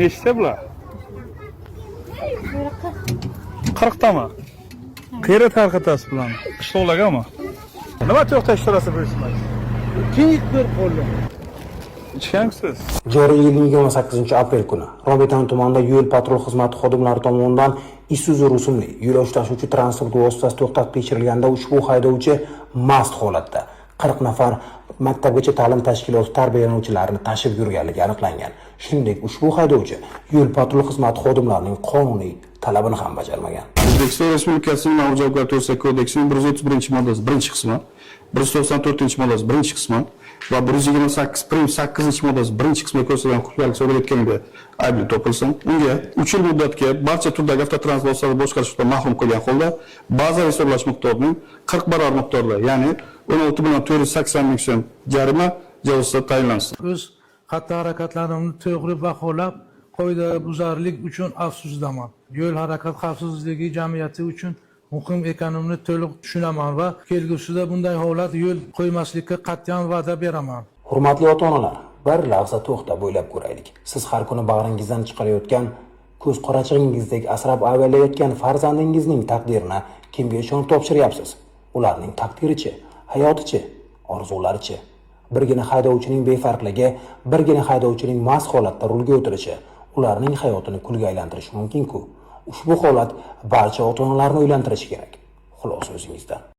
Nechta bular? 40tami? Qayerga tarqatasiz bularni? Qishloqlargami? Nima to'xtash turasi buyursangiz? Keyik bir qo'lli. Ichgansiz? Joriy yilning 28-aprel kuni Romitan tumanida yo'l patrul xizmati xodimlari tomonidan Isuzu rusumli yo'lovchi tashuvchi transport vositasi to'xtatib tekshirilganda ushbu haydovchi mast holatda 40 nafar maktabgacha ta'lim tashkiloti tarbiyalanuvchilarini tashib yurganligi aniqlangan. Shuningdek, ushbu haydovchi yo'l patrul xizmati xodimlarining qonuniy talabini ham bajarmagan. O'zbekiston Respublikasining Ma'muriy javobgarlik to'g'risidagi kodeksining 131-moddasi 1-qismi, 194-moddasi 1-qismi va 128-8 moddasi 1-qismida ko'rsatilgan huquqlarga so'ralayotganiga aybli topilsin, unga 3 yil muddatga barcha turdagi avtotransport vositalarini boshqarishdan mahrum qilgan holda bazaviy hisoblash miqdorining 40 barobar miqdorda, ya'ni 16,480 ming so'm jarima jazosiga tayinlansin. O'z xatti harakatlarimni to'g'ri baholab, qoidabuzarlik uchun afsusdaman. Yo'l harakat xavfsizligi jamiyati uchun muhim ekanini to'liq tushunaman va kelgusida bunday holat yo'l qo'ymaslikka qat'iyan va'da beraman. Hurmatli ota-onalar, bir lahza to'xtab o'ylab ko'raylik. Siz har kuni bag'ringizdan chiqarayotgan, ko'z qorachig'ingizdek asrab avaylayotgan farzandingizning taqdirini kimga ishonib topshiryapsiz? Ularning taqdirichi, hayotichi, orzularichi? Birgina haydovchining befarqligi, birgina haydovchining mast holatda rulga o'tirishi ularning hayotini kulga aylantirishi mumkin-ku. Ushbu holat barcha ota-onalarni o'ylantirishi kerak. Xulosa o'zingizdan.